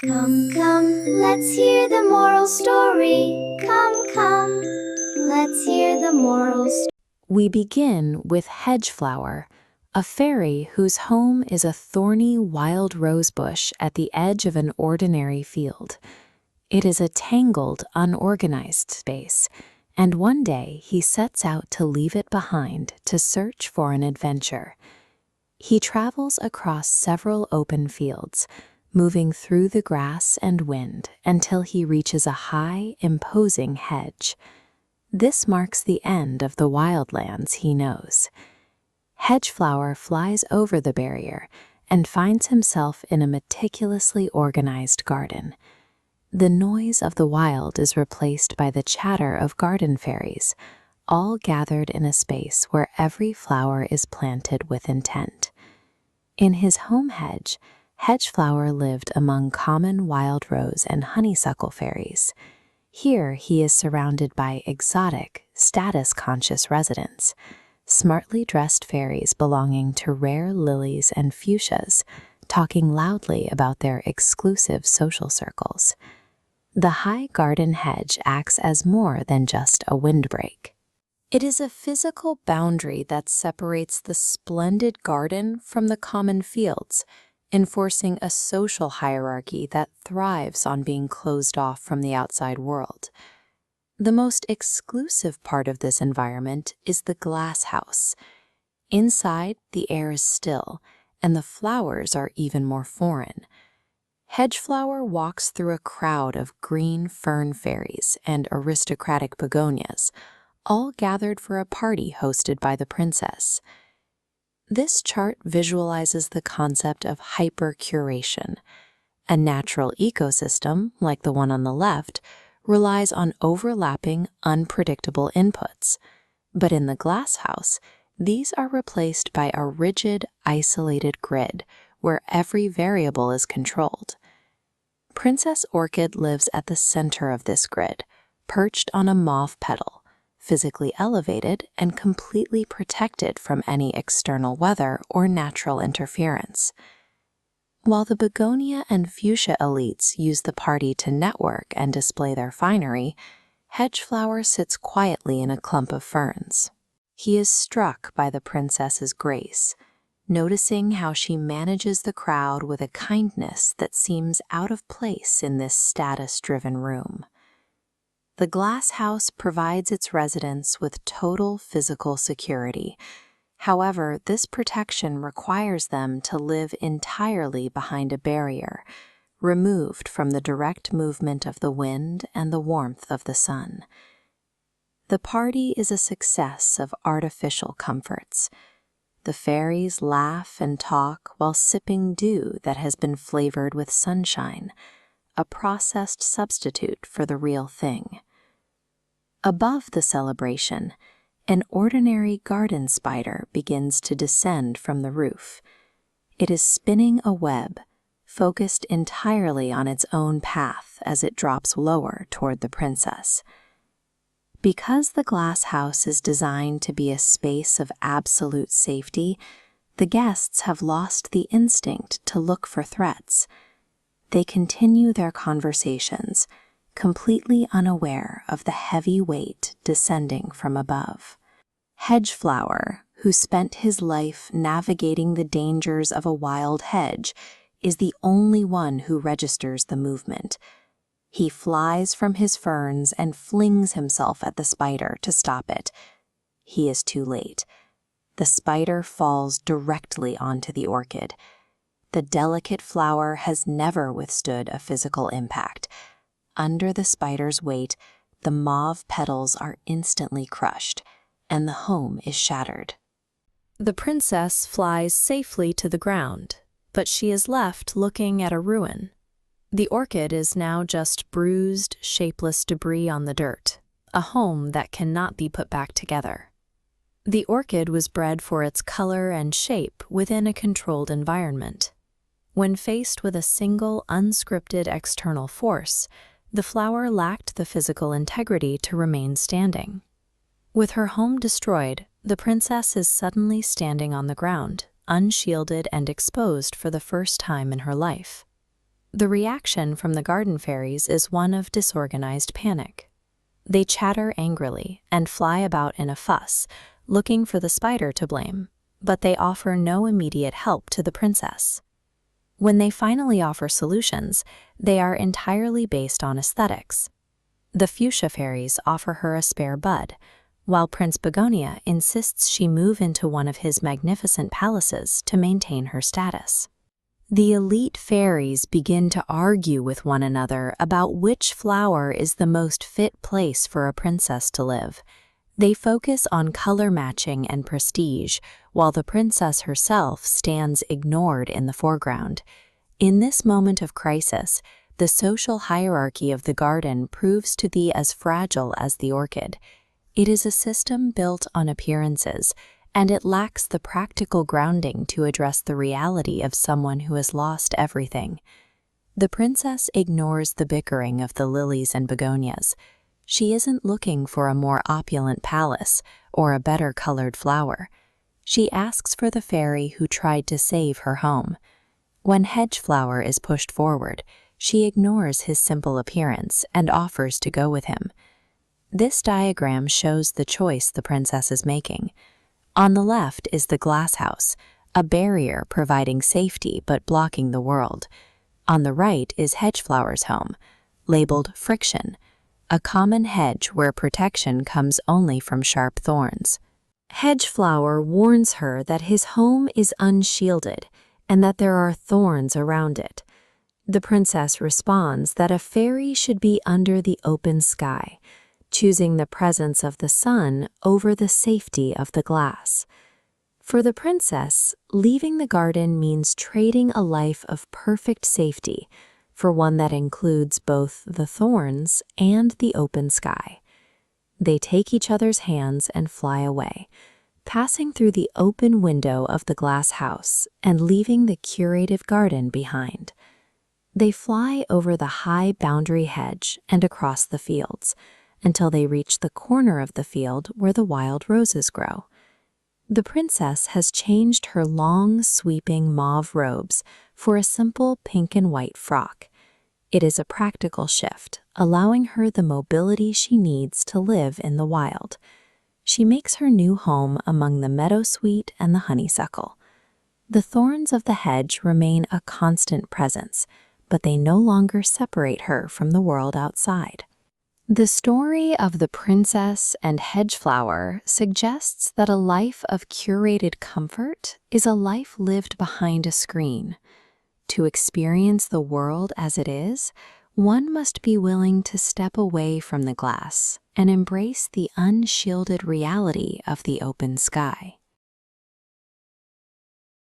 Come, come, let's hear the moral story. Come, come, let's hear the moral story. We begin with Hedgeflower, a fairy whose home is a thorny wild rose bush at the edge of an ordinary field. It is a tangled, unorganized space, and one day he sets out to leave it behind to search for an adventure. He travels across several open fields, moving through the grass and wind until he reaches a high, imposing hedge. This marks the end of the wildlands he knows. Hedgeflower flies over the barrier and finds himself in a meticulously organized garden. The noise of the wild is replaced by the chatter of garden fairies, all gathered in a space where every flower is planted with intent. In his home hedge, Hedgeflower lived among common wild rose and honeysuckle fairies. Here he is surrounded by exotic, status-conscious residents, smartly dressed fairies belonging to rare lilies and fuchsias, talking loudly about their exclusive social circles. The high garden hedge acts as more than just a windbreak. It is a physical boundary that separates the splendid garden from the common fields, enforcing a social hierarchy that thrives on being closed off from the outside world. The most exclusive part of this environment is the glass house. Inside, the air is still, and the flowers are even more foreign. Hedgeflower walks through a crowd of green fern fairies and aristocratic begonias, all gathered for a party hosted by the princess. This chart visualizes the concept of hyper-curation. A natural ecosystem, like the one on the left, relies on overlapping, unpredictable inputs. But in the glasshouse, these are replaced by a rigid, isolated grid where every variable is controlled. Princess Orchid lives at the center of this grid, perched on a mauve petal, physically elevated and completely protected from any external weather or natural interference. While the begonia and fuchsia elites use the party to network and display their finery, Hedgeflower sits quietly in a clump of ferns. He is struck by the princess's grace, noticing how she manages the crowd with a kindness that seems out of place in this status-driven room. The glass house provides its residents with total physical security. However, this protection requires them to live entirely behind a barrier, removed from the direct movement of the wind and the warmth of the sun. The party is a success of artificial comforts. The fairies laugh and talk while sipping dew that has been flavored with sunshine, a processed substitute for the real thing. Above the celebration, an ordinary garden spider begins to descend from the roof. It is spinning a web, focused entirely on its own path as it drops lower toward the princess. Because the glass house is designed to be a space of absolute safety, the guests have lost the instinct to look for threats. They continue their conversations, completely unaware of the heavy weight descending from above. Hedgeflower, who spent his life navigating the dangers of a wild hedge, is the only one who registers the movement. He flies from his ferns and flings himself at the spider to stop it. He is too late. The spider falls directly onto the orchid. The delicate flower has never withstood a physical impact. Under the spider's weight, the mauve petals are instantly crushed, and the home is shattered. The princess flies safely to the ground, but she is left looking at a ruin. The orchid is now just bruised, shapeless debris on the dirt, a home that cannot be put back together. The orchid was bred for its color and shape within a controlled environment. When faced with a single, unscripted external force, the flower lacked the physical integrity to remain standing. With her home destroyed, the princess is suddenly standing on the ground, unshielded and exposed for the first time in her life. The reaction from the garden fairies is one of disorganized panic. They chatter angrily and fly about in a fuss, looking for the spider to blame, but they offer no immediate help to the princess. When they finally offer solutions, they are entirely based on aesthetics. The fuchsia fairies offer her a spare bud, while Prince Begonia insists she move into one of his magnificent palaces to maintain her status. The elite fairies begin to argue with one another about which flower is the most fit place for a princess to live. They focus on color matching and prestige, while the princess herself stands ignored in the foreground. In this moment of crisis, the social hierarchy of the garden proves to be as fragile as the orchid. It is a system built on appearances, and it lacks the practical grounding to address the reality of someone who has lost everything. The princess ignores the bickering of the lilies and begonias. She isn't looking for a more opulent palace or a better colored flower. She asks for the fairy who tried to save her home. When Hedgeflower is pushed forward, she ignores his simple appearance and offers to go with him. This diagram shows the choice the princess is making. On the left is the glass house, a barrier providing safety but blocking the world. On the right is Hedgeflower's home, labeled friction, a common hedge where protection comes only from sharp thorns. Hedgeflower warns her that his home is unshielded and that there are thorns around it. The princess responds that a fairy should be under the open sky, choosing the presence of the sun over the safety of the glass. For the princess, leaving the garden means trading a life of perfect safety for one that includes both the thorns and the open sky. They take each other's hands and fly away, passing through the open window of the glass house and leaving the curated garden behind. They fly over the high boundary hedge and across the fields, until they reach the corner of the field where the wild roses grow. The princess has changed her long, sweeping mauve robes for a simple pink and white frock. It is a practical shift, allowing her the mobility she needs to live in the wild. She makes her new home among the meadowsweet and the honeysuckle. The thorns of the hedge remain a constant presence, but they no longer separate her from the world outside. The story of the princess and Hedgeflower suggests that a life of curated comfort is a life lived behind a screen. To experience the world as it is, one must be willing to step away from the glass and embrace the unshielded reality of the open sky.